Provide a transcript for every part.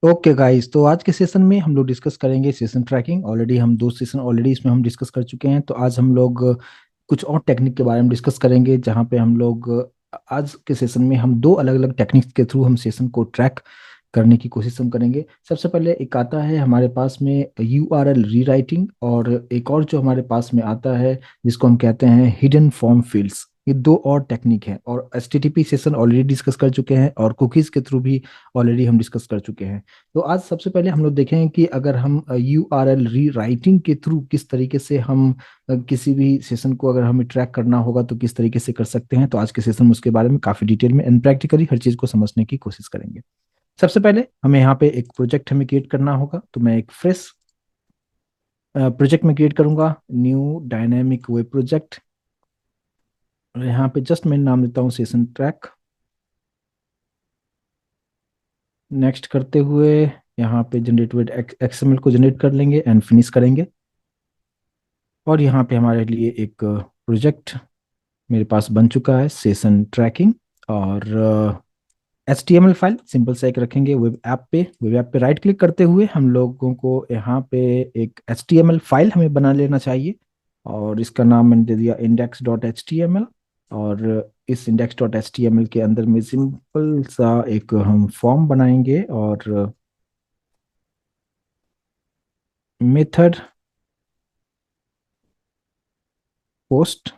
Okay guys, तो आज के सेशन में हम लोग डिस्कस करेंगे सेशन ट्रैकिंग। ऑलरेडी हम दो सेशन ऑलरेडी इसमें हम डिस्कस कर चुके हैं। तो आज हम लोग कुछ और टेक्निक के बारे में डिस्कस करेंगे, जहाँ पे हम लोग आज के सेशन में हम दो अलग अलग टेक्निक्स के थ्रू हम सेशन को ट्रैक करने की कोशिश हम करेंगे। सबसे पहले एक आता है हमारे पास में URL रीराइटिंग, और एक और जो हमारे पास में आता है जिसको हम कहते हैं हिडन फॉर्म फील्ड्स। ये दो और टेक्निक है, और HTTP सेशन ऑलरेडी डिस्कस कर चुके हैं, और कुकीज के थ्रू भी ऑलरेडी हम डिस्कस कर चुके हैं। तो आज सबसे पहले हम लोग देखेंगे कि अगर हम URL री राइटिंग के थ्रू किस तरीके से हम किसी भी सेशन को अगर हमें ट्रैक करना होगा तो किस तरीके से कर सकते हैं। तो आज के सेशन में उसके बारे में काफी डिटेल में एंड प्रैक्टिकली हर चीज को समझने की कोशिश करेंगे। सबसे पहले हमें यहाँ पे एक प्रोजेक्ट हमें क्रिएट करना होगा। तो मैं एक फ्रेश प्रोजेक्ट में क्रिएट करूंगा, न्यू डायनेमिक वेब प्रोजेक्ट। और यहाँ पे जस्ट मैं नाम देता हूँ सेशन ट्रैक। नेक्स्ट करते हुए यहाँ पे जनरेटेड XML को जनरेट कर लेंगे एंड फिनिश करेंगे। और यहाँ पे हमारे लिए एक प्रोजेक्ट मेरे पास बन चुका है, सेशन ट्रैकिंग। और HTML फाइल सिंपल सा एक रखेंगे। वेब ऐप पे राइट क्लिक करते हुए हम लोगों को यहाँ पे एक HTML फाइल हमें बना लेना चाहिए, और इसका नाम मैंने दे दिया index.html। और इस index.html के अंदर में सिंपल सा एक हम फॉर्म बनाएंगे, और मेथड पोस्ट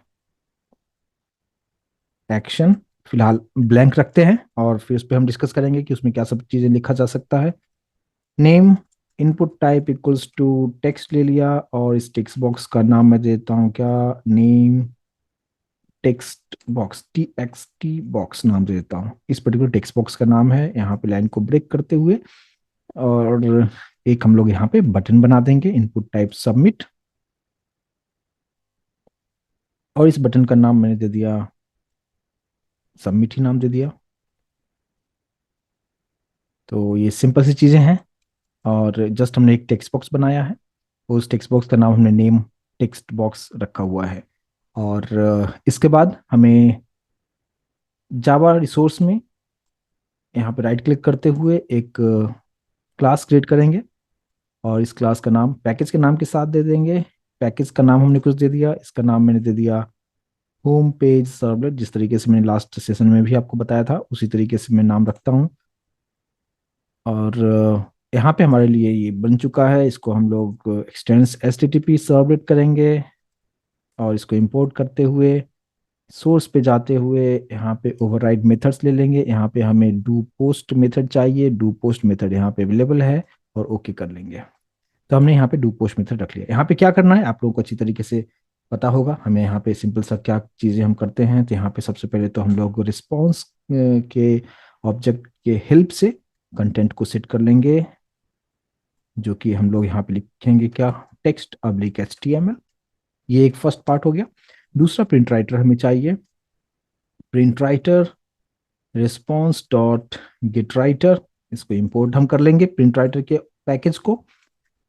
एक्शन फिलहाल ब्लैंक रखते हैं, और फिर उस पर हम डिस्कस करेंगे कि उसमें क्या सब चीजें लिखा जा सकता है। Name input type equals to text ले लिया, और इस टेक्स्ट बॉक्स का नाम मैं देता हूँ क्या, name text box, TXT box नाम दे देता हूँ। इस पर्टिकुलर टेक्स्ट बॉक्स का नाम है, यहाँ पे लाइन को ब्रेक करते हुए। और एक हम लोग यहाँ पे बटन बना देंगे, इनपुट टाइप सबमिट। और इस बटन का नाम मैंने दे दिया सबमिट ही नाम दे दिया। तो ये सिंपल सी चीजें हैं, और जस्ट हमने एक टेक्स्ट बॉक्स बनाया है। उस टेक्स्ट बॉक्स का नाम हमने नेम टेक्स्ट बॉक्स रखा हुआ है। और इसके बाद हमें जावा रिसोर्स में यहाँ पे राइट क्लिक करते हुए एक क्लास क्रिएट करेंगे, और इस क्लास का नाम पैकेज के नाम के साथ दे देंगे। पैकेज का नाम हमने कुछ दे दिया, इसका नाम मैंने दे दिया होम पेज सर्वलेट। जिस तरीके से मैंने लास्ट सेशन में भी आपको बताया था उसी तरीके से मैं नाम रखता हूँ। और यहाँ पे हमारे लिए ये बन चुका है। इसको हम लोग एक्सटेंस HTTP सर्वलेट करेंगे, और इसको इंपोर्ट करते हुए सोर्स पे जाते हुए यहाँ पे ओवरराइड मेथड्स ले लेंगे। यहाँ पे हमें डू पोस्ट मेथड चाहिए, डू पोस्ट मेथड यहाँ पे अवेलेबल है, और ओके कर लेंगे। तो हमने यहाँ पे डू पोस्ट मेथड रख लिया। यहाँ पे क्या करना है आप लोगों को अच्छी तरीके से पता होगा। हमें यहाँ पे सिंपल सा क्या चीजें हम करते हैं, तो यहाँ पे सबसे पहले तो हम लोग रिस्पॉन्स के ऑब्जेक्ट के हेल्प से कंटेंट को सेट कर लेंगे, जो कि हम लोग यहाँ पे लिखेंगे क्या, टेक्स्ट अब्लिक HTML। ये एक फर्स्ट पार्ट हो गया। दूसरा प्रिंट राइटर हमें चाहिए। Print writer response dot gate writer, इसको इंपोर्ट हम कर लेंगे प्रिंट राइटर के पैकेज को।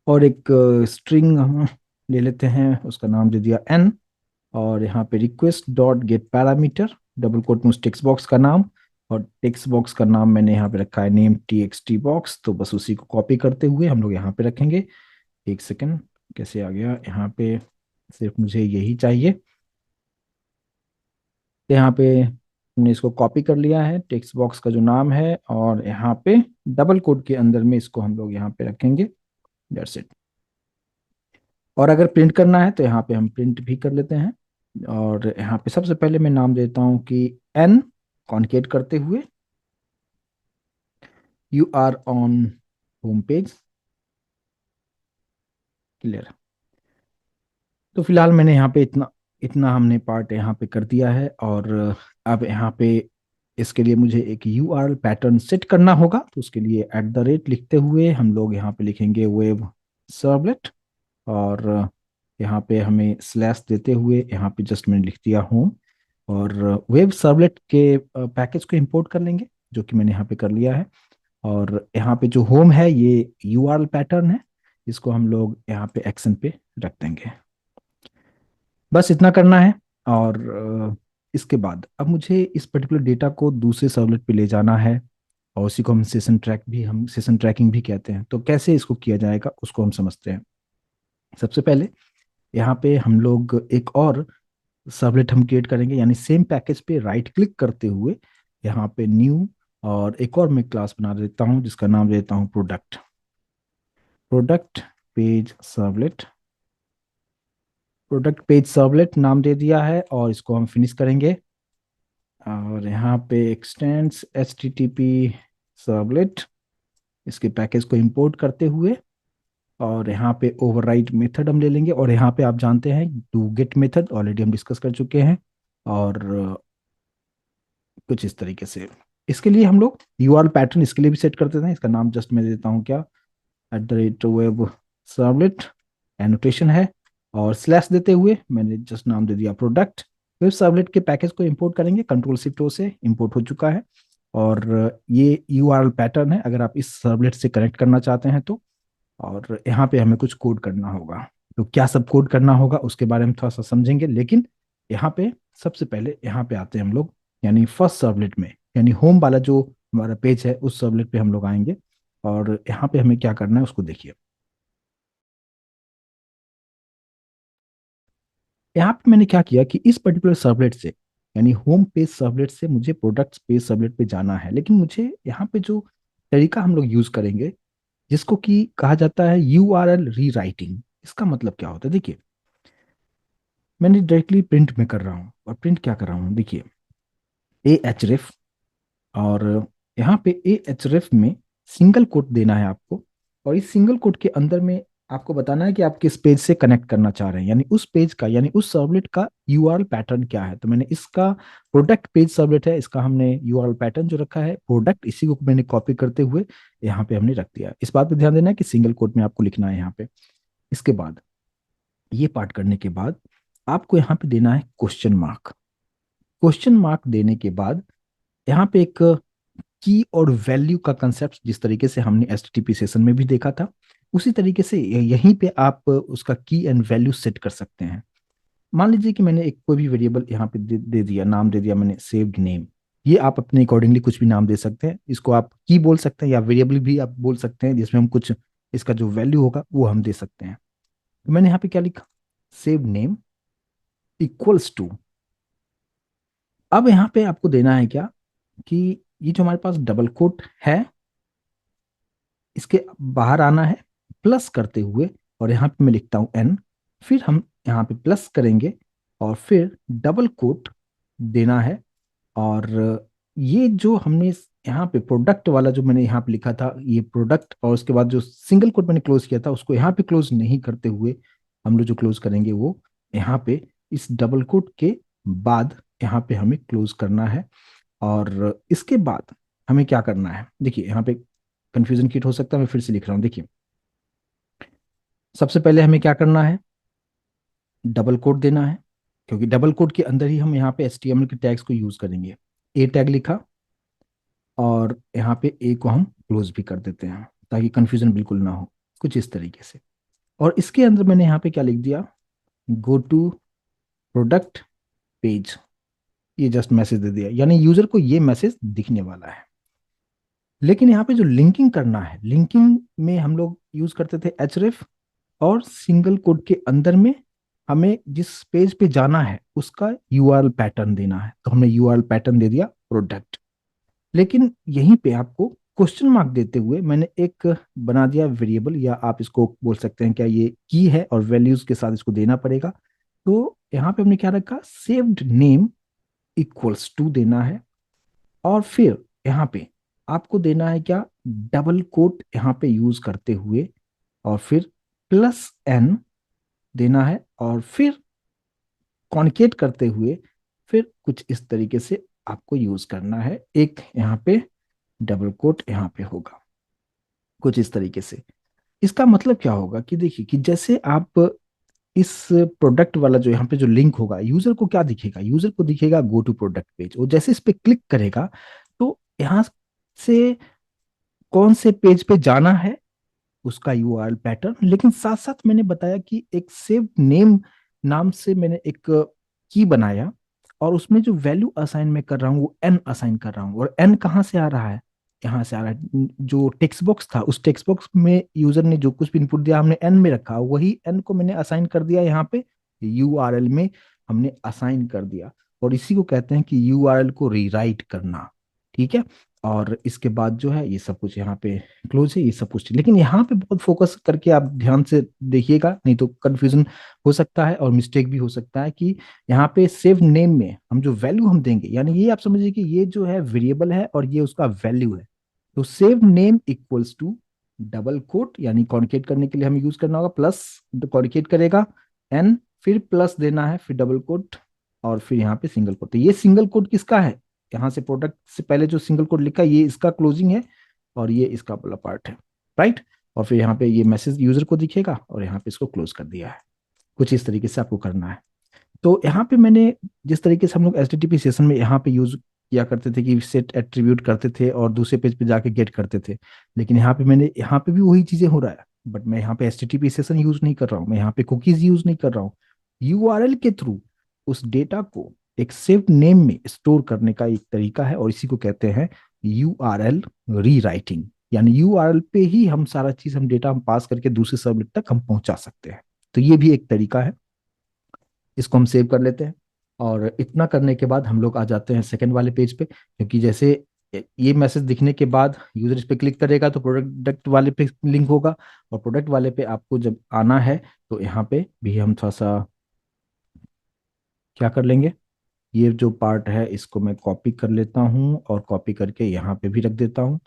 और एक स्ट्रिंग हम ले लेते हैं, उसका नाम दे दिया n। और यहाँ पे request dot get parameter, double quote में उस टेक्स्ट बॉक्स का नाम, और टेक्स्ट बॉक्स का नाम मैंने यहाँ पे रखा है नेम TXT बॉक्स। तो बस उसी को कॉपी करते हुए हम लोग यहाँ पे रखेंगे। एक सेकंड, कैसे आ गया यहाँ पे, सिर्फ मुझे यही चाहिए। तो यहाँ पे हमने इसको कॉपी कर लिया है, टेक्स्ट बॉक्स का जो नाम है, और यहाँ पे डबल कोट के अंदर में इसको हम लोग यहाँ पे रखेंगे। That's it. और अगर प्रिंट करना है तो यहाँ पे हम प्रिंट भी कर लेते हैं। और यहाँ पे सबसे पहले मैं नाम देता हूँ कि n कॉन्केट करते हुए you are on home page. Clear. तो फिलहाल मैंने यहाँ पे इतना इतना हमने पार्ट यहाँ पे कर दिया है। और अब यहाँ पे इसके लिए मुझे एक URL पैटर्न सेट करना होगा। तो उसके लिए @ लिखते हुए हम लोग यहाँ पे लिखेंगे वेब सर्वलेट। और यहाँ पे हमें स्लैश देते हुए यहाँ पे जस्ट मैंने लिख दिया होम। और वेब सर्वलेट के पैकेज को इंपोर्ट कर लेंगे, जो कि मैंने यहाँ पे कर लिया है। और यहाँ पे जो होम है ये URL पैटर्न है, इसको हम लोग यहाँ पे एक्शन पे रख देंगे। बस इतना करना है। और इसके बाद अब मुझे इस पर्टिकुलर डेटा को दूसरे सर्वलेट पे ले जाना है। और उसी को हम सेशन ट्रैकिंग भी कहते हैं। तो कैसे इसको किया जाएगा उसको हम समझते हैं। सबसे पहले यहाँ पे हम लोग एक और सर्वलेट हम क्रिएट करेंगे, यानी सेम पैकेज पे राइट क्लिक करते हुए यहाँ पे न्यू, और एक और मैं क्लास बना देता हूँ जिसका नाम देता हूँ product. Product page servlet, product page servlet नाम दे दिया है, और इसको हम फिनिश करेंगे। और यहाँ पे x tends H T T P servlet, इसके पैकेज को इंपोर्ट करते हुए, और यहाँ पे ओवरराइड मेथड हम ले लेंगे। और यहाँ पे आप जानते हैं डू गेट मेथड ऑलरेडी हम डिस्कस कर चुके हैं। और कुछ इस तरीके से इसके लिए हम लोग यूआरएल पैटर्न इसके लिए भी सेट कर देते हैं। इसका नाम जस्ट मैं दे देता हूँ क्या, @वेब सर्वलेट, एनोटेशन है, और स्लैश देते हुए मैंने जस्ट नाम दे दिया प्रोडक्ट। वेब सर्वलेट के पैकेज को इंपोर्ट करेंगे, कंट्रोल शिफ्ट ओ से इंपोर्ट हो चुका है। और ये यूआरएल पैटर्न है अगर आप इस सर्वलेट से कनेक्ट करना चाहते हैं तो। और यहाँ पे हमें कुछ कोड करना होगा। तो क्या सब कोड करना होगा उसके बारे में थोड़ा सा समझेंगे, लेकिन यहाँ पे सबसे पहले यहाँ पे आते हैं हम लोग, यानी फर्स्ट सर्वलेट में, यानी होम वाला जो हमारा पेज है उस सर्वलेट पे हम लोग आएंगे। और यहाँ पे हमें क्या करना है उसको देखिए। यहाँ पे मैंने क्या किया कि इस पर्टिकुलर सर्वलेट से, यानी होम पेज सर्वलेट से मुझे प्रोडक्ट्स पेज सर्वलेट पे जाना है, लेकिन मुझे यहाँ पे जो तरीका हम लोग यूज करेंगे जिसको कि कहा जाता है यूआरएल रीराइटिंग। इसका मतलब क्या होता है देखिए, मैंने डायरेक्टली प्रिंट में कर रहा हूँ, और प्रिंट क्या कर रहा हूँ देखिए, ए एच रेफ, और यहाँ पे ए एच रेफ में सिंगल कोट देना है आपको। और इस सिंगल कोट के अंदर में आपको बताना है कि आप किस पेज से कनेक्ट करना चाह रहे हैं, यानी उस पेज का, यानी उस सर्वलेट का यूआरएल पैटर्न क्या है। तो मैंने इसका प्रोडक्ट पेज सर्वलेट है, इसका हमने यूआरएल पैटर्न जो रखा है प्रोडक्ट, इसी को मैंने कॉपी करते हुए यहाँ पे हमने रख दिया। इस बात पे ध्यान देना है कि सिंगल कोट में आपको लिखना है यहाँ पे। इसके बाद ये पार्ट करने के बाद आपको यहाँ पे देना है क्वेश्चन मार्क। क्वेश्चन मार्क देने के बाद यहाँ पे एक की और वैल्यू का कंसेप्ट, जिस तरीके से हमने एचटीटीपी सेशन में भी देखा था, उसी तरीके से यहीं पे आप उसका की एंड वैल्यू सेट कर सकते हैं। मान लीजिए कि मैंने एक कोई भी वेरिएबल यहाँ पे दे दिया, नाम दे दिया मैंने सेव्ड नेम। ये आप अपने अकॉर्डिंगली कुछ भी नाम दे सकते हैं, इसको आप की बोल सकते हैं या वेरिएबल भी आप बोल सकते हैं, जिसमें हम कुछ इसका जो वैल्यू होगा वो हम दे सकते हैं। तो मैंने यहाँ पे क्या लिखा, सेव नेम इक्वल्स टू। अब यहाँ पे आपको देना है क्या कि ये जो हमारे पास डबल कोट है इसके बाहर आना है प्लस करते हुए, और यहाँ पे मैं लिखता हूँ एन, फिर हम यहाँ पे प्लस करेंगे और फिर डबल कोट देना है। और ये जो हमने यहाँ पे प्रोडक्ट वाला जो मैंने यहाँ पे लिखा था ये प्रोडक्ट, और उसके बाद जो सिंगल कोट मैंने क्लोज किया था उसको यहाँ पे क्लोज नहीं करते हुए हम लोग जो क्लोज करेंगे वो यहाँ पे इस डबल कोट के बाद यहाँ पे हमें क्लोज करना है। और इसके बाद हमें क्या करना है देखिए, यहाँ पे कंफ्यूजन क्रिएट हो सकता है, मैं फिर से लिख रहा हूँ देखिए। सबसे पहले हमें क्या करना है, डबल कोट देना है, क्योंकि डबल कोट के अंदर ही हम यहाँ पे HTML के टैग्स को यूज करेंगे। ए टैग लिखा, और यहाँ पे ए को हम क्लोज भी कर देते हैं ताकि कंफ्यूजन बिल्कुल ना हो, कुछ इस तरीके से। और इसके अंदर मैंने यहाँ पे क्या लिख दिया, गो टू प्रोडक्ट पेज, ये जस्ट मैसेज दे दिया, यानी यूजर को ये मैसेज दिखने वाला है। लेकिन यहाँ पे जो लिंकिंग करना है, लिंकिंग में हम लोग यूज करते थे href, और सिंगल कोड के अंदर में हमें जिस पेज पे जाना है उसका यूआरएल पैटर्न देना है, तो हमने यूआरएल पैटर्न दे दिया प्रोडक्ट। लेकिन यहीं पे आपको क्वेश्चन मार्क देते हुए मैंने एक बना दिया वेरिएबल, या आप इसको बोल सकते हैं क्या ये की है, और वैल्यूज के साथ इसको देना पड़ेगा। तो यहाँ पे हमने क्या रखा, सेव्ड नेम इक्वल्स टू देना है, और फिर यहाँ पे आपको देना है क्या, डबल कोट यहाँ पे यूज करते हुए, और फिर प्लस एन देना है, और फिर कॉन्केट करते हुए फिर कुछ इस तरीके से आपको यूज करना है। एक यहाँ पे डबल कोट यहाँ पे होगा कुछ इस तरीके से। इसका मतलब क्या होगा कि देखिए कि जैसे आप इस प्रोडक्ट वाला जो यहाँ पे जो लिंक होगा, यूजर को क्या दिखेगा, यूजर को दिखेगा गो टू प्रोडक्ट पेज, और जैसे इस पे क्लिक करेगा तो यहाँ से कौन से पेज पे जाना है उसका यूआरएल पैटर्न। लेकिन साथ साथ मैंने बताया कि एक सेव नेम नाम से मैंने एक की बनाया, और उसमें जो वैल्यू असाइन मैं कर रहा हूँ वो एन असाइन कर रहा हूँ, और एन कहाँ से आ रहा है, यहाँ से आ रहा है। जो टेक्स्ट बॉक्स था, उस टेक्स्ट बॉक्स में यूजर ने जो कुछ भी इनपुट दिया हमने एन में रखा, वही एन को मैंने असाइन कर दिया यहाँ पे यूआरएल में, हमने असाइन कर दिया। और इसी को कहते हैं कि यूआरएल को रीराइट करना। ठीक है। और इसके बाद जो है ये सब कुछ यहाँ पे क्लोज है, ये सब कुछ। लेकिन यहाँ पे बहुत फोकस करके आप ध्यान से देखिएगा, नहीं तो कंफ्यूजन हो सकता है और मिस्टेक भी हो सकता है। कि यहाँ पे सेव नेम में हम जो वैल्यू हम देंगे, यानी ये आप समझिए कि ये जो है वेरिएबल है और ये उसका वैल्यू है। तो save name equals to double quote, यानी कॉन्केट करने के लिए हमें यूज करना होगा प्लस, कॉन्केट करेगा एन, फिर प्लस देना है, फिर डबल कोट, और फिर यहाँ पे सिंगल कोट। तो ये सिंगल कोट किसका है? यहाँ से प्रोडक्ट से पहले जो सिंगल कोट लिखा है ये इसका क्लोजिंग है, और ये इसका वाला पार्ट है। राइट। और फिर यहाँ पे ये मैसेज यूजर को दिखेगा, और यहाँ पे इसको क्लोज कर दिया है। कुछ इस तरीके से आपको करना है। तो यहाँ पे मैंने जिस तरीके से हम लोग एचटीटीपी सेशन में यहाँ पे यूज किया करते थे कि सेट एट्रीब्यूट करते थे और दूसरे पेज पे जाके गेट करते थे, लेकिन यहाँ पे मैंने, यहाँ पे भी वही चीजें हो रहा है, बट मैं यहाँ पे एचटीटीपी सेशन यूज नहीं कर रहा हूँ, मैं यहाँ पे कुकीज यूज नहीं कर रहा हूँ। यूआरएल के थ्रू उस डेटा को एक सेव्ड नेम में स्टोर करने का एक तरीका है, और इसी को कहते हैं यूआरएल रीराइटिंग। यानी यूआरएल पे ही हम सारा चीज, हम डेटा हम पास करके दूसरे सर्वलेट तक हम पहुंचा सकते हैं। तो ये भी एक तरीका है। इसको हम सेव कर लेते हैं। और इतना करने के बाद हम लोग आ जाते हैं सेकंड वाले पेज पे, क्योंकि जैसे ये मैसेज दिखने के बाद यूजर इस पे क्लिक करेगा तो प्रोडक्ट वाले पे लिंक होगा, और प्रोडक्ट वाले पे आपको जब आना है तो यहाँ पे भी हम थोड़ा सा क्या कर लेंगे, ये जो पार्ट है इसको मैं कॉपी कर लेता हूँ, और कॉपी करके यहाँ पे भी रख देता हूँ।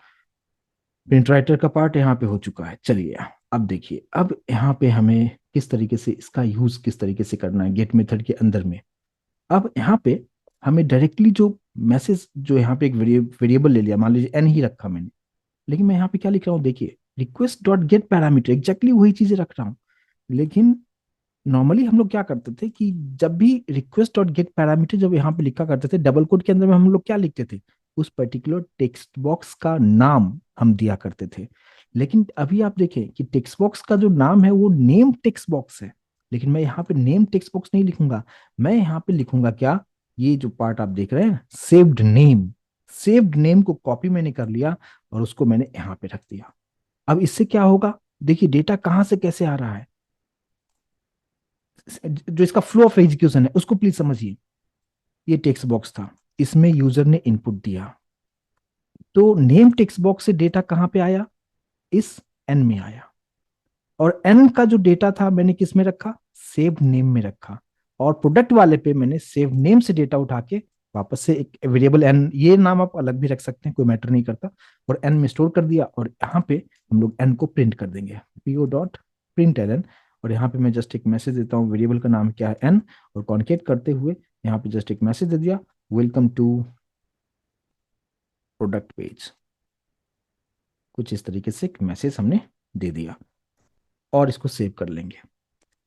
प्रिंट राइटर का पार्ट यहाँ पे हो चुका है। चलिए अब देखिए, अब यहाँ पे हमें किस तरीके से इसका यूज किस तरीके से करना है गेट मेथड के अंदर में। अब यहाँ पे हमें डायरेक्टली जो मैसेज, जो यहाँ पे एक वेरिएबल ले लिया, मान लीजिए एन ही रखा मैंने, लेकिन मैं यहाँ पे क्या लिख रहा हूँ देखिए, request dot get parameter, exactly वही चीजें रख रहा हूँ। लेकिन नॉर्मली हम लोग क्या करते थे कि जब भी रिक्वेस्ट डॉट गेट पैरामीटर जब यहाँ पे लिखा करते थे, डबल कोट के अंदर में हम लोग क्या लिखते थे, उस पर्टिकुलर टेक्स्ट बॉक्स का नाम हम दिया करते थे। लेकिन अभी आप देखें कि टेक्स्ट बॉक्स का जो नाम है वो नेम टेक्स्ट बॉक्स है, लेकिन मैं यहाँ पे नेम टेक्स्ट बॉक्स नहीं लिखूंगा। मैं यहाँ पे लिखूंगा क्या, ये जो पार्ट आप देख रहे हैं सेव्ड नेम, सेव्ड नेम को कॉपी मैंने कर लिया और उसको मैंने यहाँ पे रख दिया। अब इससे क्या होगा, देखिए डेटा कहाँ से कैसे आ रहा है, जो इसका फ्लो ऑफ एग्जीक्यूशन है उसको प्लीज समझिए। ये टेक्स्ट बॉक्स था, इसमें यूजर ने इनपुट दिया, तो नेम टेक्स्ट बॉक्स से डेटा कहां पे आया, इस एन में आया। और एन का जो डेटा था मैंने किस में रखा, सेव नेम में रखा। और प्रोडक्ट वाले पे मैंने सेव नेम से डेटा उठा के वापस से एक वेरिएबल एन, ये नाम आप अलग भी रख सकते हैं, कोई मैटर नहीं करता, और एन में स्टोर कर दिया। और यहाँ पे हम लोग एन को प्रिंट कर देंगे, पीओ डॉट प्रिंट एन। और यहाँ पे मैं जस्ट एक मैसेज देता हूँ, वेरिएबल का नाम क्या है एन, और कॉन्केट करते हुए यहाँ पे जस्ट एक मैसेज दे दिया, वेलकम टू प्रोडक्ट पेज। कुछ इस तरीके से एक मैसेज हमने दे दिया, और इसको सेव कर लेंगे।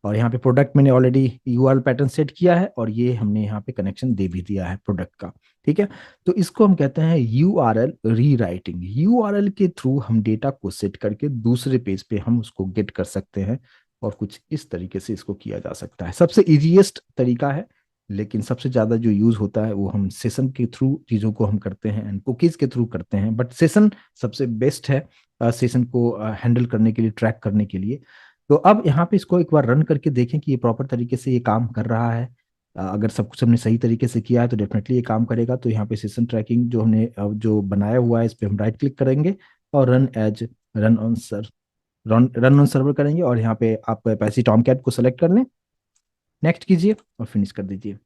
और यहाँ पे प्रोडक्ट मैंने ऑलरेडी यूआरएल पैटर्न सेट किया है, और ये हमने यहाँ पे कनेक्शन दे भी दिया है प्रोडक्ट का। ठीक है। तो इसको हम कहते हैं यूआरएल रीराइटिंग। यूआरएल के थ्रू हम डेटा को सेट करके दूसरे पेज पे हम उसको गेट कर सकते हैं, और कुछ इस तरीके से इसको किया जा सकता है। सबसे इजीएस्ट तरीका है, लेकिन सबसे ज्यादा जो यूज होता है वो हम सेशन के थ्रू चीजों को हम करते हैं एंड कुकीज के थ्रू करते हैं, बट सेशन सबसे बेस्ट है सेशन को हैंडल करने के लिए, ट्रैक करने के लिए। तो अब यहाँ पे इसको एक बार रन करके देखें कि ये प्रॉपर तरीके से ये काम कर रहा है। अगर सब कुछ हमने सही तरीके से किया है तो डेफिनेटली ये काम करेगा। तो यहाँ पे सेशन ट्रैकिंग जो हमने जो बनाया हुआ है, इस पे हम राइट क्लिक करेंगे और run as, run on sir, run on server करेंगे, और यहाँ पे आप पैसी टॉम कैट को सेलेक्ट कर लें, नेक्स्ट कीजिए और फिनिश कर दीजिए।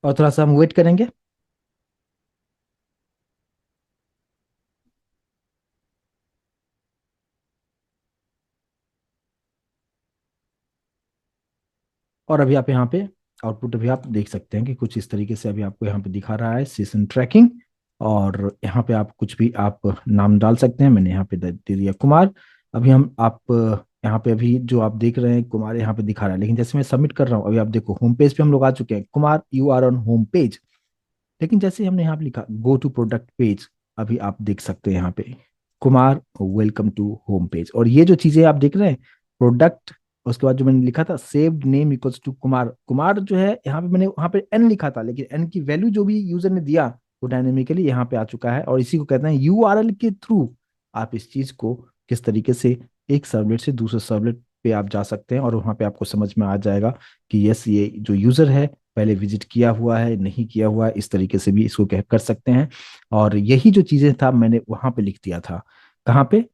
और थोड़ा सा हम वेट करेंगे। और अभी आप यहाँ पे आउटपुट अभी आप देख सकते हैं कि कुछ इस तरीके से अभी आपको यहाँ पे दिखा रहा है सेशन ट्रैकिंग। और यहाँ पे आप कुछ भी आप नाम डाल सकते हैं, मैंने यहाँ पे दे दिया कुमार। अभी हम आप यहाँ पे अभी जो आप देख रहे हैं कुमार यहाँ पे दिखा रहा है, लेकिन जैसे मैं सबमिट कर रहा हूँ अभी आप देखो होम पेज पे हम लोग आ चुके हैं, Kumar you are on home page. लेकिन जैसे ही हमने यहाँ पे लिखा गो टू प्रोडक्ट पेज, अभी आप देख सकते हैं यहाँ पे Kumar welcome to home page. और ये जो चीजें आप देख रहे हैं प्रोडक्ट, उसके बाद जो मैंने लिखा था saved name equals to Kumar, Kumar जो है यहाँ पे मैंने वहां पे एन लिखा था, लेकिन एन की वैल्यू जो भी यूजर ने दिया वो डायनेमिकली यहाँ पे आ चुका है, और इसी को कहते हैं यूआरएल के थ्रू आप इस चीज को किस तरीके से एक सर्वलेट से दूसरे सर्वलेट पे आप जा सकते हैं, और वहां पे आपको समझ में आ जाएगा कि यस, ये जो यूजर है पहले विजिट किया हुआ है नहीं किया हुआ है, इस तरीके से भी इसको कह कर सकते हैं। और यही जो चीजें था मैंने वहां पे लिख दिया था। कहाँ पे?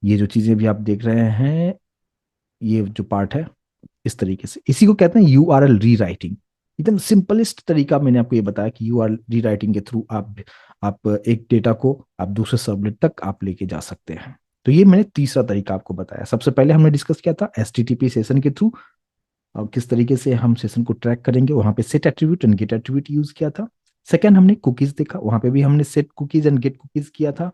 ये जो चीजें भी आप देख रहे हैं, ये जो पार्ट है, इस तरीके से इसी को कहते हैं यूआरएल रीराइटिंग। एकदम सिंपलेस्ट तरीका मैंने आपको ये बताया कि यूआरएल रीराइटिंग के थ्रू आप एक डेटा को आप दूसरे सर्वलेट तक आप लेके जा सकते हैं। तो ये मैंने तीसरा तरीका आपको बताया। सबसे पहले हमने डिस्कस किया था एचटीटीपी सेशन के थ्रू, और किस तरीके से हम सेशन को ट्रैक करेंगे, वहां पे set attribute and get attribute use किया था। सेकंड हमने कुकीज देखा, वहां पे भी हमने set cookies and get cookies किया था।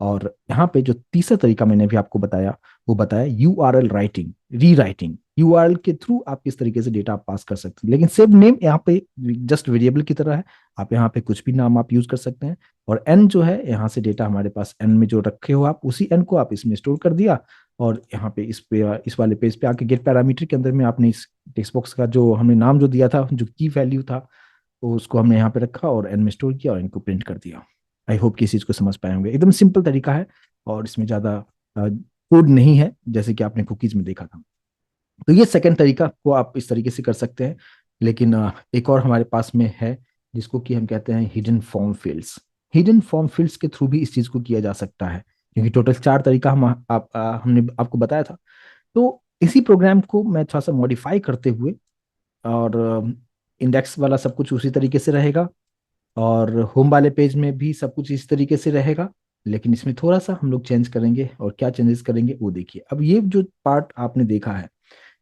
और यहाँ पे जो तीसरा तरीका मैंने भी आपको बताया, वो बताया यूआरएल राइटिंग, रीराइटिंग। यूआरएल के थ्रू आप किस तरीके से डेटा आप पास कर सकते हैं, लेकिन सेव नेम यहाँ पे जस्ट वेरिएबल की तरह है, आप यहाँ पे कुछ भी नाम आप यूज कर सकते हैं। और एन जो है, यहाँ से डेटा हमारे पास एन में जो रखे हो आप, उसी एन को आप इसमें स्टोर कर दिया, और यहाँ पे इस वाले पेज पे आके गेट पैरामीटर के अंदर में आपने इस टेक्स्ट बॉक्स का जो हमने नाम जो दिया था, जो की वैल्यू था, तो उसको हमने यहाँ पे रखा और एन में स्टोर किया और इनको प्रिंट कर दिया। आई होप कि इस चीज को समझ पाए होंगे। एकदम सिंपल तरीका है, और इसमें ज्यादा कोड नहीं है जैसे कि आपने कुकीज में देखा था। तो ये सेकंड तरीका को आप इस तरीके से कर सकते हैं। लेकिन एक और हमारे पास में है, जिसको कि हम कहते हैं hidden form fields. Hidden form fields के थ्रू भी इस चीज को किया जा सकता है, क्योंकि टोटल चार तरीका हमने आपको बताया था। तो इसी प्रोग्राम को मैं थोड़ा सा मॉडिफाई करते हुए, और इंडेक्स वाला सब कुछ उसी तरीके से रहेगा, और होम वाले पेज में भी सब कुछ इस तरीके से रहेगा, लेकिन इसमें थोड़ा सा हम लोग चेंज करेंगे। और क्या चेंजेस करेंगे वो देखिए। अब ये जो पार्ट आपने देखा है,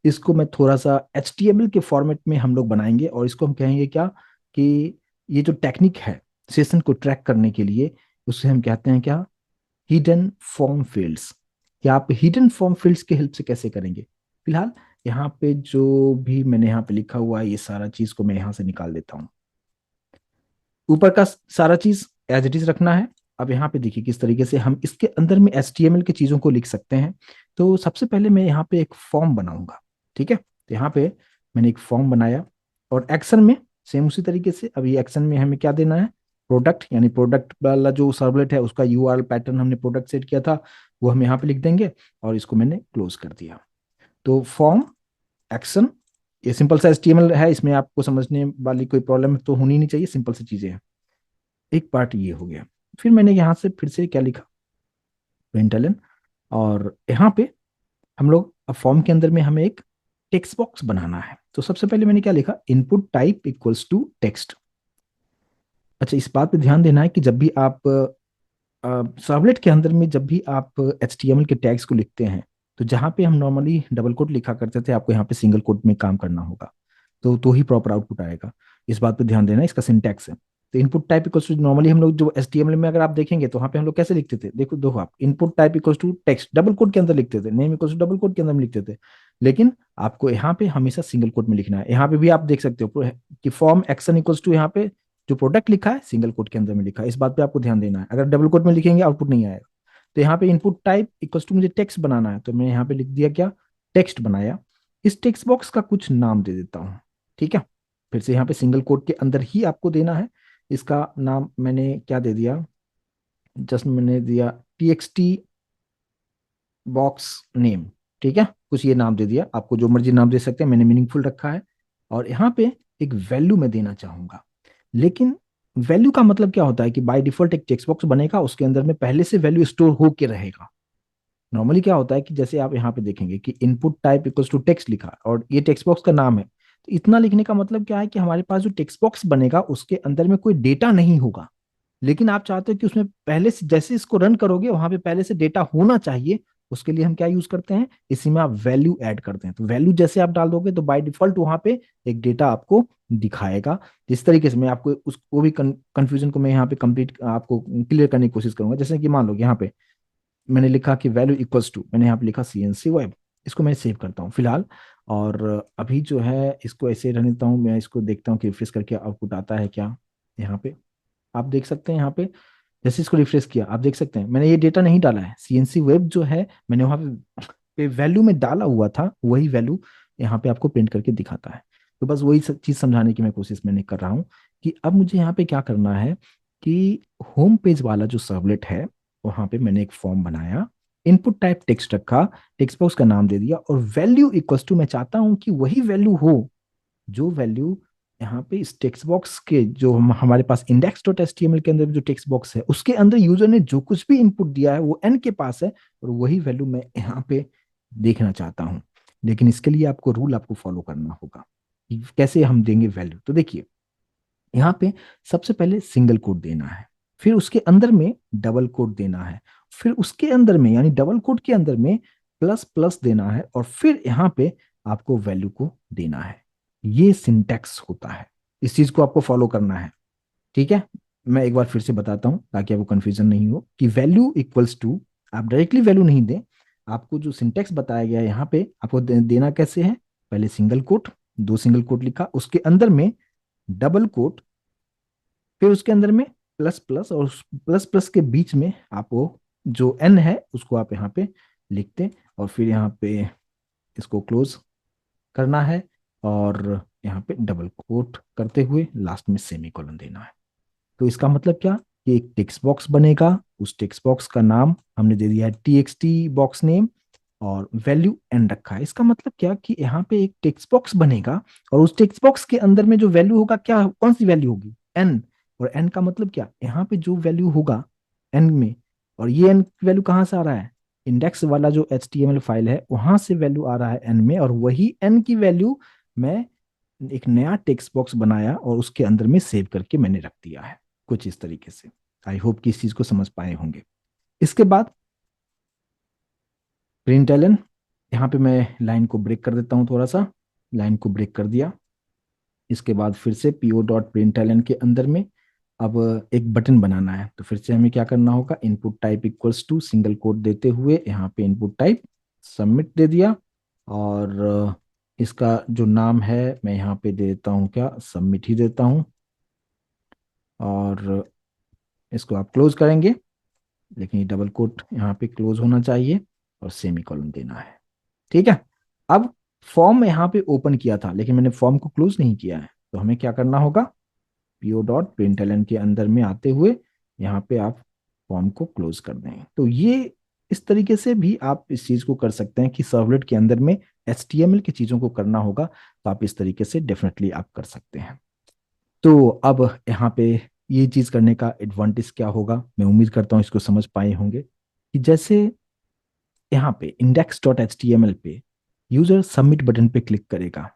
इसको मैं थोड़ा सा HTML के फॉर्मेट में हम लोग बनाएंगे, और इसको हम कहेंगे क्या, कि ये जो टेक्निक है सेशन को ट्रैक करने के लिए, उसे हम कहते हैं क्या, हिडन फॉर्म फील्ड्स। या आप हिडन फॉर्म फील्ड्स की हेल्प से कैसे करेंगे? फिलहाल यहाँ पे जो भी मैंने यहाँ पे लिखा हुआ है, ये सारा चीज को मैं यहाँ से निकाल देता हूँ। ऊपर का सारा चीज एज इट इज रखना है। अब यहाँ पे देखिए किस तरीके से हम इसके अंदर में HTML की चीजों को लिख सकते हैं। तो सबसे पहले मैं यहाँ पे एक फॉर्म बनाऊंगा, ठीक है। तो यहाँ पे मैंने एक फॉर्म बनाया, और एक्शन में सेम उसी तरीके से, अब ये एक्शन में हमें क्या देना है, प्रोडक्ट, यानी प्रोडक्ट वाला जो सर्वलेट है उसका यूआरएल पैटर्न हमने प्रोडक्ट सेट किया था, वो हम यहाँ पे लिख देंगे, और इसको मैंने क्लोज कर दिया। तो फॉर्म, एक्शन, ये सिंपल सा HTML है, इसमें आपको समझने वाली कोई प्रॉब्लम तो होनी नहीं चाहिए, सिंपल सी चीजें हैं। एक पार्ट ये हो गया। फिर मैंने यहाँ से फिर से क्या लिखा, पेंटालन। और यहाँ पे हम लोग अब फॉर्म के अंदर में हमें एक टेक्स्ट बॉक्स बनाना है। तो सबसे पहले मैंने क्या लिखा, input type equals to text. अच्छा, इस बात पे ध्यान देना है कि जब भी आप सर्वलेट के अंदर में जब भी आप HTML के टैग्स को लिखते हैं, तो जहाँ पे हम नॉर्मली डबल कोट लिखा करते थे, आपको यहाँ पे सिंगल कोट में काम करना होगा, तो ही प्रॉपर आउटपुट आएगा। इस बात पे ध्यान देना, इसका सिंटैक्स है। तो input type equals to, normally हम लोग जो HTML में अगर आप देखेंगे तो वहाँ पे हम लोग कैसे लिखते थे, देखो देखो आप, input type equals to text double quote के अंदर लिखते थे, name equals to double quote के अंदर में लिखते थे। लेकिन आपको यहाँ पे हमेशा सिंगल कोट में लिखना है। यहाँ पे भी आप देख सकते हो कि फॉर्म एक्शन इक्वल्स टू, यहाँ पे जो प्रोडक्ट लिखा है सिंगल कोट के अंदर में लिखा है। इस बात पे आपको ध्यान देना है, अगर डबल कोट में लिखेंगे आउटपुट नहीं आएगा। तो यहाँ पे इनपुट टाइप इक्वल्स टू मुझे टेक्स्ट बनाना है, तो मैं यहाँ पे लिख दिया क्या, टेक्स्ट बनाया। इस टेक्स्ट बॉक्स का कुछ नाम दे देता हूँ, ठीक है। फिर से यहाँ पे सिंगल कोट के अंदर ही आपको देना है। इसका नाम मैंने क्या दे दिया, जस्ट मैंने दिया TXT बॉक्स नेम, ठीक है। कुछ ये नाम दे दिया, आपको जो मर्जी नाम दे सकते हैं, मैंने मीनिंगफुल रखा है। और यहाँ पे एक वैल्यू मैं देना चाहूंगा। लेकिन वैल्यू का मतलब क्या होता है कि बाय डिफॉल्ट एक टेक्स्ट बॉक्स बनेगा, उसके अंदर में पहले से वैल्यू स्टोर होके रहेगा। नॉर्मली क्या होता है कि जैसे आप यहाँ पे देखेंगे कि input type equals to text लिखा और ये टेक्स्ट बॉक्स का नाम है, तो इतना लिखने का मतलब क्या है कि हमारे पास जो टेक्स्ट बॉक्स बनेगा उसके अंदर में कोई डेटा नहीं होगा। लेकिन आप चाहते हो कि उसमें पहले से जैसे इसको रन करोगे वहां पे पहले से डेटा होना चाहिए। उसके लिए हम क्या यूज करते हैं, इसी में आप वैल्यू ऐड करते हैं। तो वैल्यू जैसे आप डाल दोगे तो बाय डिफॉल्ट वहां पे एक डेटा आपको दिखाएगा। जिस तरीके से मैं आपको उसको भी कंफ्यूजन को मैं यहाँ पे कंप्लीट आपको क्लियर करने की कोशिश करूंगा। जैसे कि मान लो यहाँ पे मैंने लिखा कि वैल्यू इक्वल्स टू, मैंने यहाँ पे लिखा CNC वेब। इसको मैं सेव करता हूँ फिलहाल, और अभी जो है इसको ऐसे रहने देता हूँ। मैं इसको देखता हूँ कि रिफ्रेश करके आउटपुट आता है क्या। यहाँ पे आप देख सकते हैं, यहाँ पे जैसे इसको रिफ्रेश किया आप देख सकते हैं मैंने ये डेटा नहीं डाला है। CNC वेब जो है मैंने वहां पे वैल्यू में डाला हुआ था, वही वैल्यू यहाँ पे आपको प्रिंट करके दिखाता है। तो बस वही चीज समझाने की मैं कोशिश मैंने कर रहा हूँ कि अब मुझे यहाँ पे क्या करना है कि होम पेज वाला जो सर्वलेट है वहां पे मैंने एक फॉर्म बनाया, इनपुट टाइप टेक्स्ट रखा, टेक्स्ट बॉक्स का नाम दे दिया, और वैल्यू इक्वल्स टू, मैं चाहता हूं कि वही वैल्यू हो जो वैल्यू यहाँ पे इस टेक्स्ट बॉक्स के, जो हमारे पास index dot H T M L के अंदर जो टेक्स्ट बॉक्स है उसके अंदर यूजर ने जो कुछ भी इनपुट दिया है वो एन के पास है, और वही वैल्यू मैं यहाँ पे देखना चाहता हूँ। लेकिन इसके लिए आपको रूल आपको फॉलो करना होगा कि कैसे हम देंगे वैल्यू। तो देखिए, यहाँ पे सबसे पहले सिंगल कोट देना है, फिर उसके अंदर में डबल कोट देना है, फिर उसके अंदर में यानी डबल कोट के अंदर में प्लस प्लस देना है, और फिर यहाँ पे आपको वैल्यू को देना है। ये सिंटैक्स होता है, इस चीज को आपको फॉलो करना है। ठीक है, मैं एक बार फिर से बताता हूं ताकि आपको कंफ्यूजन नहीं हो कि वैल्यू इक्वल्स टू, आप डायरेक्टली वैल्यू नहीं दें, आपको जो सिंटैक्स बताया गया है यहाँ पे आपको देना कैसे है। पहले सिंगल कोट, दो सिंगल कोट लिखा, उसके अंदर में डबल कोट, फिर उसके अंदर में प्लस प्लस, और प्लस प्लस के बीच में आप वो जो एन है उसको आप यहाँ पे लिखते, और फिर यहाँ पे इसको क्लोज करना है, और यहाँ पे डबल कोट करते हुए लास्ट में सेमीकोलन देना है। तो इसका मतलब क्या कि एक टेक्स्ट बॉक्स बनेगा, उस टेक्स्ट बॉक्स का नाम हमने दे दिया है T x T box name, और वैल्यू एन रखा है। इसका मतलब क्या कि यहाँ पे एक टेक्स्ट बॉक्स बनेगा, और उस टेक्स्ट बॉक्स के अंदर में जो वैल्यू होगा, क्या कौन सी वैल्यू होगी, एन। और एन का मतलब क्या, यहाँ पे जो वैल्यू होगा एन में, और ये एन वैल्यू कहाँ से आ रहा है, इंडेक्स वाला जो H T M L file है वहां से वैल्यू आ रहा है एन में, और वही एन की वैल्यू मैं एक नया टेक्स्ट बॉक्स बनाया और उसके अंदर में सेव करके मैंने रख दिया है, कुछ इस तरीके से। आई होप कि इस चीज को समझ पाए होंगे। इसके बाद प्रिंट, यहाँ पे मैं लाइन को ब्रेक कर देता हूँ थोड़ा सा, लाइन को ब्रेक कर दिया। इसके बाद फिर से पीओ डॉट प्रिंट के अंदर में अब एक बटन बनाना है, तो फिर से हमें क्या करना होगा, input type equals to single quote देते हुए यहाँ पे इनपुट टाइप सबमिट दे दिया, और इसका जो नाम है मैं यहाँ पे दे देता हूँ, क्या सबमिट ही देता हूँ, और इसको आप क्लोज करेंगे, लेकिन ये डबल कोट यहाँ पे क्लोज होना चाहिए, और सेमी कॉलन देना है। ठीक है, अब फॉर्म यहाँ पे ओपन किया था लेकिन मैंने फॉर्म को क्लोज नहीं किया है, तो हमें क्या करना होगा, पीओ डॉट प्रिंटलन के अंदर में आते हुए यहाँ पे आप फॉर्म को क्लोज कर दें। तो ये इस तरीके से भी आप इस चीज को कर सकते हैं कि सर्वलेट के अंदर में HTML की चीजों को करना होगा, तो आप इस तरीके से डेफिनेटली आप कर सकते हैं। तो अब यहाँ पे ये चीज करने का एडवांटेज क्या होगा, मैं उम्मीद करता हूँ इसको समझ पाए होंगे कि जैसे यहाँ पे index dot H T M L पे यूजर सबमिट बटन पे क्लिक करेगा,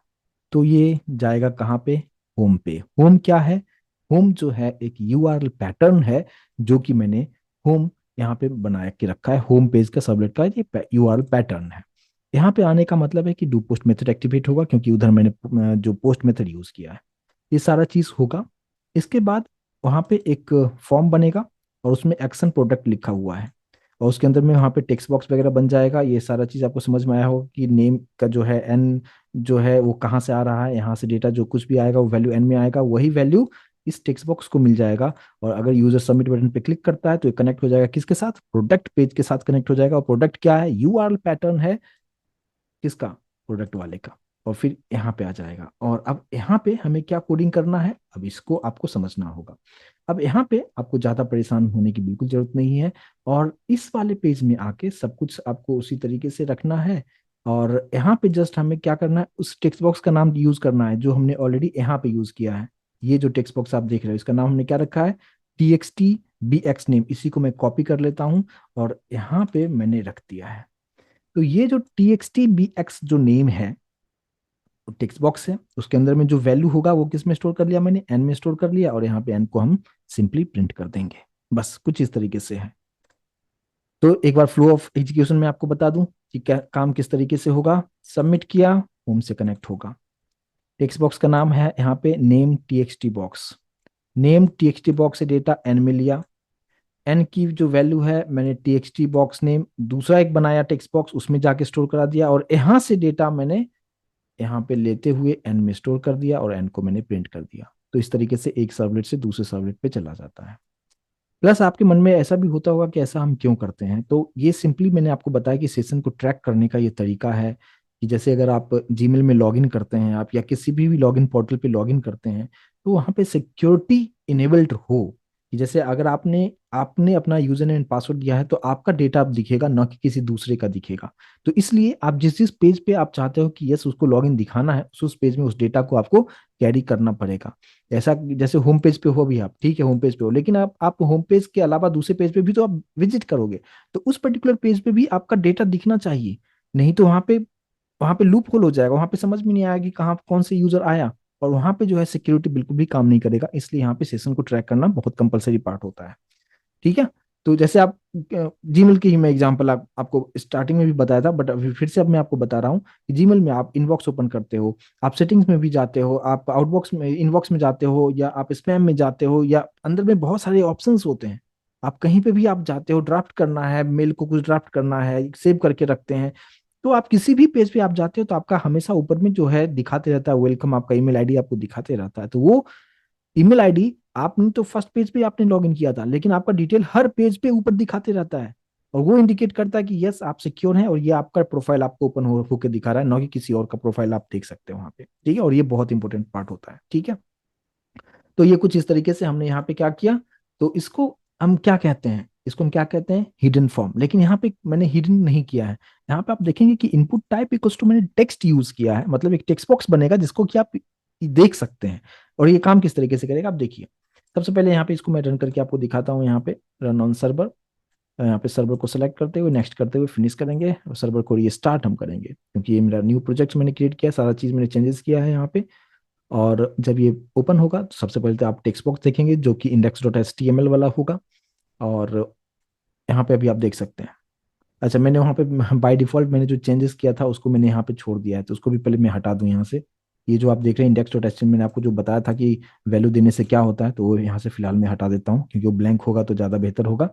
तो ये जाएगा कहाँ पे, होम पे। होम क्या है, होम जो है एक यूआरएल पैटर्न है, जो कि मैंने होम यहाँ पे बना के रखा है, होम पेज का सबलेट का ये यूआरएल पैटर्न है। यहाँ पे आने का मतलब है कि डू पोस्ट मेथड एक्टिवेट होगा, क्योंकि उधर मैंने जो पोस्ट मेथड यूज किया है, ये सारा चीज होगा। इसके बाद वहाँ पे एक फॉर्म बनेगा, और उसमें एक्शन प्रोडक्ट लिखा हुआ है, और उसके अंदर में वहाँ पे टेक्स्ट बॉक्स वगैरह बन जाएगा। ये सारा चीज आपको समझ में आया होगा कि नेम का जो है एन जो है वो कहाँ से आ रहा है, यहाँ से डेटा जो कुछ भी आएगा वो वैल्यू एन में आएगा, वही वैल्यू इस टेक्स्ट बॉक्स को मिल जाएगा। और अगर यूजर सबमिट बटन पे क्लिक करता है तो ये कनेक्ट हो जाएगा किसके साथ, प्रोडक्ट पेज के साथ कनेक्ट हो जाएगा। और प्रोडक्ट क्या है, यूआरएल पैटर्न है किसका, प्रोडक्ट वाले का, और फिर यहाँ पे आ जाएगा। और अब यहाँ पे हमें क्या कोडिंग करना है, अब इसको आपको समझना होगा। अब यहाँ पे आपको ज्यादा परेशान होने की बिल्कुल जरूरत नहीं है, और इस वाले पेज में आके सब कुछ आपको उसी तरीके से रखना है। और यहाँ पे जस्ट हमें क्या करना है, उस टेक्स्ट बॉक्स का नाम यूज करना है जो हमने ऑलरेडी यहाँ पे यूज किया है। ये जो टेक्स्ट बॉक्स आप देख रहे हो इसका नाम हमने क्या रखा है, TXT BX नेम। इसी को मैं कॉपी कर लेता हूँ और यहाँ पे मैंने रख दिया है। तो ये जो TXT BX जो नेम है, टेक्स्ट बॉक्स है, उसके अंदर में जो वैल्यू होगा वो किस में स्टोर कर लिया मैंने, एन में स्टोर कर लिया, और यहाँ पे एन को हम सिंपली प्रिंट कर देंगे। बस कुछ इस तरीके से है। तो एक बार फ्लो ऑफ एग्जीक्यूशन में आपको बता दूं कि क्या काम किस तरीके से होगा। सबमिट किया, होम से कनेक्ट होगा, टेक्स्ट बॉक्स का नाम है यहाँ पे name TXT box, name TXT box से डेटा एन में लिया, एन की जो वैल्यू है मैंने TXT बॉक्स नेम दूसरा एक बनाया टेक्स्ट बॉक्स, उसमें जाके स्टोर करा दिया, और यहाँ से डेटा मैंने यहाँ पे लेते हुए एन में स्टोर कर दिया, और एन को मैंने प्रिंट कर दिया। तो इस तरीके से एक सर्वलेट से दूसरे सर्वलेट पे चला जाता है। प्लस आपके मन में ऐसा भी होता होगा कि ऐसा हम क्यों करते हैं, तो ये सिंपली मैंने आपको बताया कि सेशन को ट्रैक करने का ये तरीका है कि जैसे अगर आप जीमेल में लॉगिन करते हैं आप, या किसी भी लॉगिन पोर्टल पे लॉगिन करते हैं, तो वहाँ पे सिक्योरिटी इनेबल्ड हो कि जैसे अगर आपने आपने अपना यूजर नेम एंड पासवर्ड दिया है तो आपका डेटा अब दिखेगा, ना कि किसी दूसरे का दिखेगा। तो इसलिए आप जिस जिस पेज पे आप चाहते हो कि यस उसको लॉगिन दिखाना है, उस पेज में उस डेटा को आपको कैरी करना पड़ेगा। ऐसा जैसे होम पेज पे हो भी आप, ठीक है होम पेज पे हो, लेकिन आप होम पेज के अलावा दूसरे पेज पे भी तो आप विजिट करोगे, तो उस पर्टिकुलर पेज पे भी आपका डेटा दिखना चाहिए। नहीं तो वहां पे लूप होल हो जाएगा, वहां पे समझ में नहीं आएगा कि कहाँ कौन से यूजर आया, और वहां पे जो है सिक्योरिटी बिल्कुल भी काम नहीं करेगा। इसलिए यहाँ पे सेशन को ट्रैक करना बहुत कंपलसरी पार्ट होता है। ठीक है। तो जैसे आप जीमेल की ही मैं एग्जांपल आपको स्टार्टिंग में भी बताया था, बट अभी फिर से अब मैं आपको बता रहा हूँ कि जीमेल में आप इनबॉक्स ओपन करते हो, आप सेटिंग्स में भी जाते हो, आप आउटबॉक्स में इनबॉक्स में जाते हो, या आप स्पैम में जाते हो, या अंदर में बहुत सारे ऑप्शंस होते हैं। आप कहीं पे भी आप जाते हो, ड्राफ्ट करना है मेल को, कुछ ड्राफ्ट करना है, सेव करके रखते हैं, तो आप किसी भी पेज पे आप जाते हो तो आपका हमेशा ऊपर में जो है दिखाते रहता है वेलकम, आपका ईमेल आईडी आपको दिखाते रहता है। तो वो ईमेल आईडी आपने तो फर्स्ट पेज पे आपने लॉगिन किया था, लेकिन आपका डिटेल हर पेज पे ऊपर दिखाते रहता है, और वो इंडिकेट करता है कि यस आप सिक्योर हैं, और ये आपका प्रोफाइल आपको ओपन होकर दिखा रहा है, ना कि किसी और का प्रोफाइल आप देख सकते हो वहां पे। ठीक है, और ये बहुत इंपॉर्टेंट पार्ट होता है। ठीक है। तो ये कुछ इस तरीके से हमने यहाँ पे क्या किया। तो इसको हम क्या कहते हैं, इसको हम क्या कहते हैं, हिडन फॉर्म। लेकिन यहाँ पे मैंने हिडन नहीं किया है। यहाँ पे आप देखेंगे कि इनपुट टाइप इक्वल्स टू मैंने टेक्स्ट यूज किया है, मतलब एक टेक्स्ट बॉक्स बनेगा जिसको कि आप देख सकते हैं। और ये काम किस तरीके से करेगा आप देखिए। सबसे पहले यहाँ पे इसको मैं रन करके आपको दिखाता हूँ। यहाँ पे रन ऑन सर्वर, यहाँ पे सर्वर को सेलेक्ट करते हुए नेक्स्ट करते हुए फिनिश करेंगे, और सर्वर को रीस्टार्ट हम करेंगे, क्योंकि ये मेरा न्यू प्रोजेक्ट मैंने क्रिएट किया है, सारा चीज मैंने चेंजेस किया है यहाँ पे। और जब ये ओपन होगा तो सबसे पहले तो आप टेक्स्ट बॉक्स देखेंगे जो कि index.html वाला होगा। और यहाँ पे अभी आप देख सकते हैं। अच्छा, मैंने वहाँ पे बाय डिफॉल्ट मैंने जो चेंजेस किया था उसको मैंने यहाँ पे छोड़ दिया है, तो उसको भी पहले मैं हटा दूं यहाँ से। ये जो आप देख रहे हैं index.html, मैंने आपको जो बताया था कि वैल्यू देने से क्या होता है, तो वो यहाँ से फिलहाल मैं हटा देता हूँ, क्योंकि वो ब्लैंक होगा तो ज़्यादा बेहतर होगा।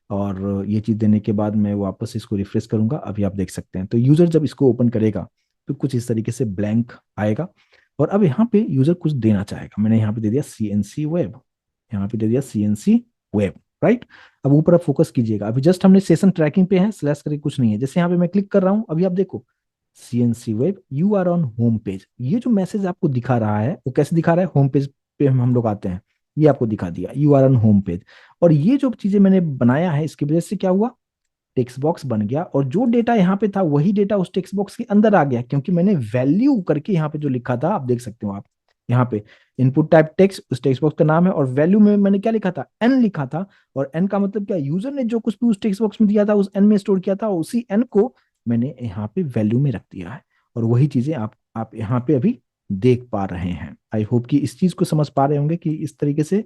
और ये चीज़ देने के बाद मैं वापस इसको रिफ्रेश करूंगा, अभी आप देख सकते हैं। तो यूजर जब इसको ओपन करेगा तो कुछ इस तरीके से ब्लैंक आएगा। और अब यहाँ पे यूजर कुछ देना चाहेगा, मैंने यहाँ पे दे दिया CNC वेब, यहाँ पे दे दिया CNC वेब, राइट। अब ऊपर आप फोकस कीजिएगा, अभी जस्ट हमने सेशन ट्रैकिंग पे है, स्लैश करके कुछ नहीं है। जैसे यहाँ पे मैं क्लिक कर रहा हूँ, अभी आप देखो CNC web you are on home page, ये जो मैसेज आपको दिखा रहा है वो कैसे दिखा रहा है, होम पेज पे हम लोग आते हैं, ये आपको दिखा दिया you are on home page. और ये जो चीजें मैंने बनाया है इसकी वजह से क्या हुआ, टेक्स्ट बॉक्स बन गया, और जो डेटा यहाँ पे था वही डेटा उस टेक्स्ट बॉक्स के अंदर आ गया, क्योंकि मैंने वैल्यू करके यहाँ पे जो लिखा था आप देख सकते हो आप, यहाँ पे इनपुट टाइप टेक्स्ट उस टेक्स्ट बॉक्स का नाम है, और वैल्यू में मैंने क्या लिखा था, एन लिखा था। और एन का मतलब क्या, यूजर ने जो कुछ भी उस टेक्स्ट बॉक्स में दिया था उस एन में स्टोर किया था, और उसी एन को मैंने यहाँ पे वैल्यू में रख दिया है। और वही चीजें आप यहाँ पे अभी देख पा रहे हैं। आई होप कि इस चीज को समझ पा रहे होंगे कि इस तरीके से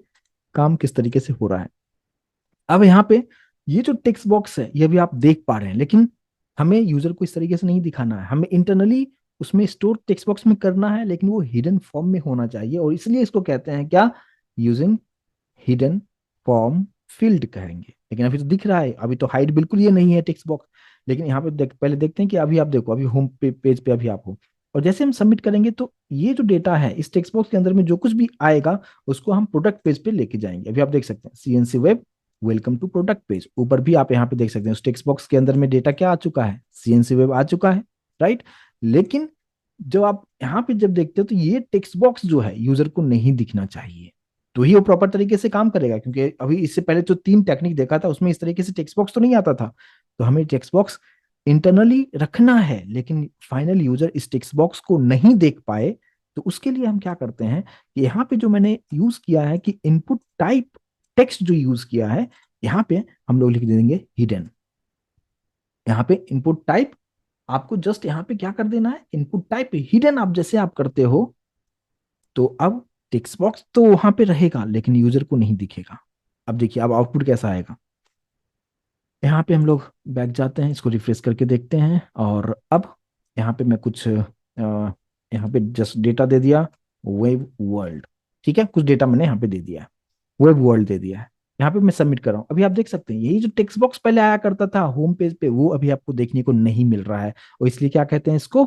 काम किस तरीके से हो रहा है। अब यहाँ पे ये जो टेक्स्ट बॉक्स है ये भी आप देख पा रहे हैं, लेकिन हमें यूजर को इस तरीके से नहीं दिखाना है, हमें इंटरनली उसमें स्टोर टेक्स्ट बॉक्स में करना है, लेकिन वो हिडन फॉर्म में होना चाहिए। और इसलिए इसको कहते हैं क्या, यूजिंग हिडन फॉर्म फील्ड कहेंगे। लेकिन अभी तो दिख रहा है, अभी तो हाइड बिल्कुल ये नहीं है टेक्स्ट बॉक्स। लेकिन यहाँ पे पहले देखते हैं कि अभी आप देखो, अभी होम पेज पे अभी आप हो, और जैसे हम सबमिट करेंगे तो ये जो डेटा है इस टेक्स्ट बॉक्स के अंदर में जो कुछ भी आएगा उसको हम प्रोडक्ट पेज पे लेके जाएंगे। अभी आप देख सकते हैं CNC web welcome to product page, ऊपर भी आप यहाँ पे देख सकते हैं उस टेक्स्ट बॉक्स के अंदर में डेटा क्या आ चुका है, CNC वेब आ चुका है, राइट। लेकिन जो आप यहाँ पे जब देखते हो तो ये टेक्स्ट बॉक्स जो है यूजर को नहीं दिखना चाहिए, तो ही वो प्रॉपर तरीके से काम करेगा। क्योंकि अभी इससे पहले जो 3 टेक्निक देखा था उसमें इस तरीके से टेक्स्ट बॉक्स तो नहीं आता था। तो हमें टेक्स्ट बॉक्स इंटरनली रखना है, लेकिन फाइनल यूजर इस टेक्स्ट बॉक्स को नहीं देख पाए, तो उसके लिए हम क्या करते हैं कि यहाँ पे जो मैंने यूज किया है कि इनपुट टाइप टेक्स्ट जो यूज किया है, यहाँ पे हम लोग लिख देंगे हिडन। यहाँ पे इनपुट टाइप आपको जस्ट यहाँ पे क्या कर देना है, इनपुट टाइप हिडन आप जैसे आप करते हो, तो अब टेक्स्ट बॉक्स तो वहां पे रहेगा लेकिन यूजर को नहीं दिखेगा। अब देखिए अब आउटपुट कैसा आएगा। यहाँ पे हम लोग बैक जाते हैं, इसको रिफ्रेश करके देखते हैं, और अब यहाँ पे मैं कुछ यहाँ पे जस्ट डेटा दे दिया, वेब वर्ल्ड। ठीक है, कुछ डेटा मैंने यहाँ पे दे दिया है, वेब वर्ल्ड दे दिया है। यहाँ पे मैं सबमिट कर रहा हूँ, अभी आप देख सकते हैं यही जो टेक्स्ट बॉक्स पहले आया करता था होम पेज पे वो अभी आपको देखने को नहीं मिल रहा है। और इसलिए क्या कहते हैं इसको,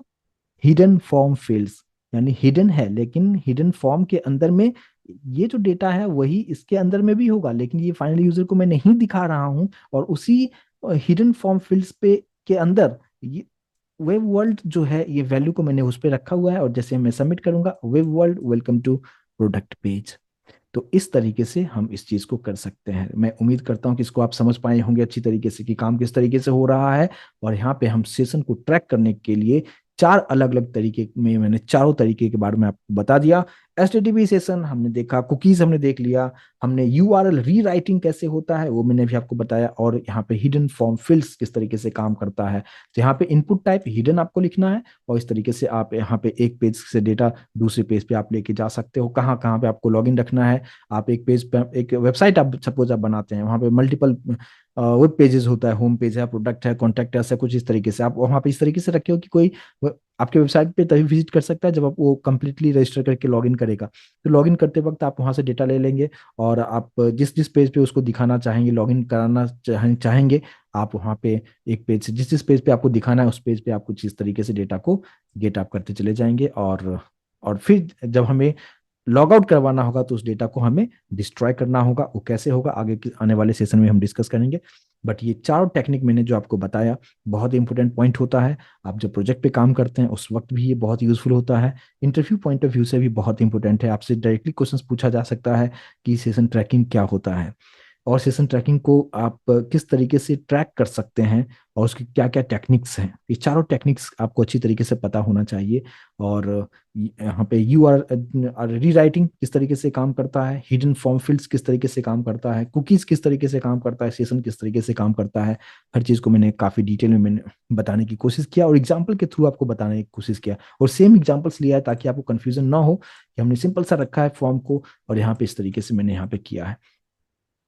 हिडन फॉर्म फील्ड्स, यानी हिडन है लेकिन हिडन फॉर्म के अंदर में ये जो डेटा है वही इसके अंदर में भी होगा, लेकिन ये फाइनल यूजर को मैं नहीं दिखा रहा हूँ। और उसी हिडन फॉर्म फील्ड्स पे के अंदर ये वेब वर्ल्ड जो है ये वैल्यू को मैंने उस पर रखा हुआ है, और जैसे मैं सबमिट करूंगा web world welcome to product page, तो इस तरीके से हम इस चीज को कर सकते हैं। मैं उम्मीद करता हूँ कि इसको आप समझ पाए होंगे अच्छी तरीके से कि काम किस तरीके से हो रहा है। और यहाँ पे हम सेशन को ट्रैक करने के लिए चार अलग अलग तरीके में, मैंने चारों तरीके के बारे में आपको बता दिया। एचटीटीपी सेशन हमने देखा, कुकीज हमने देख लिया, हमने यूआरएल रीराइटिंग कैसे होता है वो मैंने भी आपको बताया, और यहाँ पे हिडन फॉर्म फिल्स किस तरीके से काम करता है। तो यहाँ पे इनपुट टाइप हिडन आपको लिखना है, और इस तरीके से आप यहाँ पे एक पेज से डेटा दूसरे पेज पे आप लेके जा सकते हो। कहाँ कहाँ पे आपको लॉगिन रखना है। आप एक पेज पे, एक वेबसाइट आप सपोज आप बनाते हैं, वहाँ पे मल्टीपल वेब पेजेस होता है, होम पेज है, प्रोडक्ट है, कॉन्टैक्ट है, ऐसा कुछ इस तरीके से आप वहाँ पे इस तरीके से रखे हो कि कोई आपके वेबसाइट पे तभी विजिट कर सकता है जब आप वो कंप्लीटली रजिस्टर करके लॉगिन करेगा। तो लॉगिन करते वक्त आप वहाँ से डेटा ले लेंगे, और आप जिस जिस पेज पे उसको दिखाना चाहेंगे, लॉगिन कराना चाहेंगे, आप वहाँ पे एक पेज से जिस जिस पेज पे आपको दिखाना है उस पेज पे आप कुछ इस तरीके से डेटा को गेट आप करते चले जाएंगे। और फिर जब हमें लॉग आउट करवाना होगा तो उस डेटा को हमें डिस्ट्रॉय करना होगा। वो कैसे होगा आगे आने वाले सेशन में हम डिस्कस करेंगे। बट ये चारों टेक्निक मैंने जो आपको बताया बहुत इंपॉर्टेंट पॉइंट होता है। आप जब प्रोजेक्ट पे काम करते हैं उस वक्त भी ये बहुत यूजफुल होता है। इंटरव्यू पॉइंट ऑफ व्यू से भी बहुत इंपॉर्टेंट है। आपसे डायरेक्टली क्वेश्चंस पूछा जा सकता है कि सेशन ट्रैकिंग क्या होता है, और सेशन ट्रैकिंग को आप किस तरीके से ट्रैक कर सकते हैं, और उसकी क्या क्या टेक्निक्स हैं। ये चारों टेक्निक्स आपको अच्छी तरीके से पता होना चाहिए। और यहाँ पे यू आर रीराइटिंग किस तरीके से काम करता है, हिडन फॉर्म फील्ड्स किस तरीके से काम करता है, कुकीज किस तरीके से काम करता है, सेशन किस तरीके से काम करता है, हर चीज को मैंने काफी डिटेल में मैंने बताने की कोशिश किया, और एग्जाम्पल के थ्रू आपको बताने की कोशिश किया, और सेम एग्जाम्पल्स लिया है ताकि आपको कंफ्यूजन ना हो कि हमने सिंपल सा रखा है फॉर्म को और यहाँ पे इस तरीके से मैंने यहाँ पे किया है।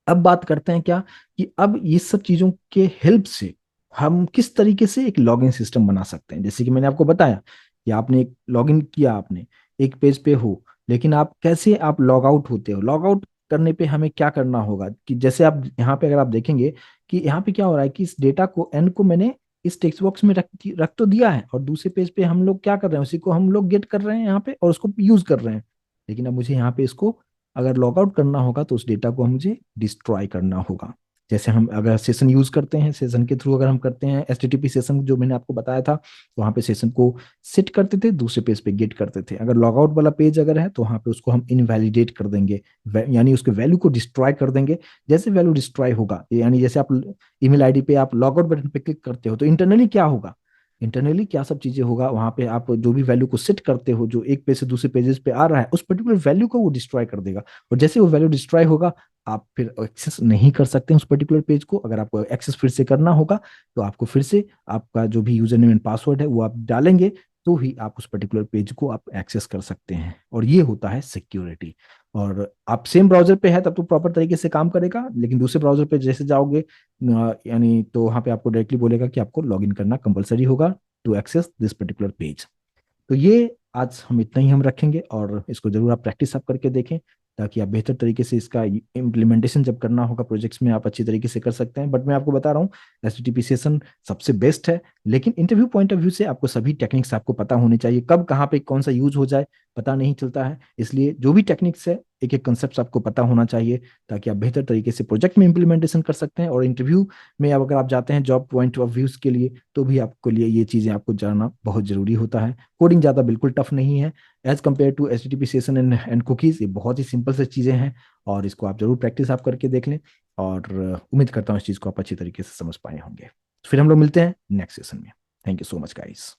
अब बात करते हैं क्या, कि अब ये सब चीजों के हेल्प से हम किस तरीके से एक लॉगिन सिस्टम बना सकते हैं। जैसे कि मैंने आपको बताया कि आपने एक लॉगिन किया, आपने एक पेज पे हो, लेकिन आप कैसे आप लॉग आउट होते हो। लॉग आउट करने पे हमें क्या करना होगा, कि जैसे आप यहाँ पे अगर आप देखेंगे कि यहाँ पे क्या हो रहा है कि इस डेटा को एन को मैंने इस टेक्स्ट बॉक्स में रख तो दिया है, और दूसरे पेज पे हम लोग क्या कर रहे हैं, उसी को हम लोग गेट कर रहे हैं यहाँ पे और उसको यूज कर रहे हैं। लेकिन अब मुझे यहाँ पे इसको अगर लॉग आउट करना होगा तो उस डेटा को मुझे डिस्ट्रॉय करना होगा। जैसे हम अगर सेशन यूज करते हैं, सेशन के थ्रू अगर हम करते हैं एचटीटीपी सेशन जो मैंने आपको बताया था, तो वहाँ पे सेशन को सेट करते थे, दूसरे पेज पे गेट करते थे। अगर लॉग आउट वाला पेज अगर है तो वहाँ पे उसको हम इनवैलिडेट कर देंगे, यानी उसके वैल्यू को डिस्ट्रॉय कर देंगे। जैसे वैल्यू डिस्ट्रॉय होगा, यानी जैसे आप ईमेल आईडी पे आप लॉग आउट बटन पे क्लिक करते हो तो इंटरनली क्या होगा, इंटरनली क्या सब चीजें होगा, वहां पे आप जो भी वैल्यू को सेट करते हो जो एक पेज से दूसरे पेजेस पे आ रहा है उस पर्टिकुलर वैल्यू को वो डिस्ट्रॉय कर देगा। और जैसे वो वैल्यू डिस्ट्रॉय होगा, आप फिर एक्सेस नहीं कर सकते उस पर्टिकुलर पेज को। अगर आपको एक्सेस फिर से करना होगा तो आपको फिर से आपका जो भी यूजर नेम एंड पासवर्ड है वो आप डालेंगे, तो ही आप उस पर्टिकुलर पेज को आप एक्सेस कर सकते हैं। और ये होता है सिक्योरिटी। और आप सेम ब्राउजर पे है तब तो प्रॉपर तरीके से काम करेगा, लेकिन दूसरे ब्राउजर पे जैसे जाओगे यानी तो वहां पे आपको डायरेक्टली बोलेगा कि आपको लॉगिन करना कंपलसरी होगा to access this particular page. तो ये आज हम इतना ही हम रखेंगे, और इसको जरूर आप प्रैक्टिस आप करके देखें ताकि आप बेहतर तरीके से इसका इम्प्लीमेंटेशन जब करना होगा प्रोजेक्ट्स में आप अच्छी तरीके से कर सकते हैं। बट मैं आपको बता रहा हूँ एचटीटीपी सेशन सबसे बेस्ट है, लेकिन इंटरव्यू पॉइंट ऑफ व्यू से आपको सभी टेक्निक्स आपको पता होने चाहिए। कब कहाँ पे कौन सा यूज हो जाए पता नहीं चलता है, इसलिए जो भी टेक्निक्स है एक एक कंसेप्ट आपको पता होना चाहिए ताकि आप बेहतर तरीके से प्रोजेक्ट में इम्प्लीमेंटेशन कर सकते हैं। और इंटरव्यू में अब अगर आप जाते हैं जॉब पॉइंट ऑफ व्यूज के लिए तो भी आपको लिए ये चीजें आपको जानना बहुत जरूरी होता है। कोडिंग ज़्यादा बिल्कुल टफ नहीं है as compare to H T P session and cookies. ये बहुत ही सिंपल से चीज़ें हैं, और इसको आप जरूर प्रैक्टिस आप करके देख लें। और उम्मीद करता हूँ इस चीज़ को आप अच्छी तरीके से समझ पाए होंगे। फिर हम लोग मिलते हैं नेक्स्ट सेशन में। Thank you so much guys.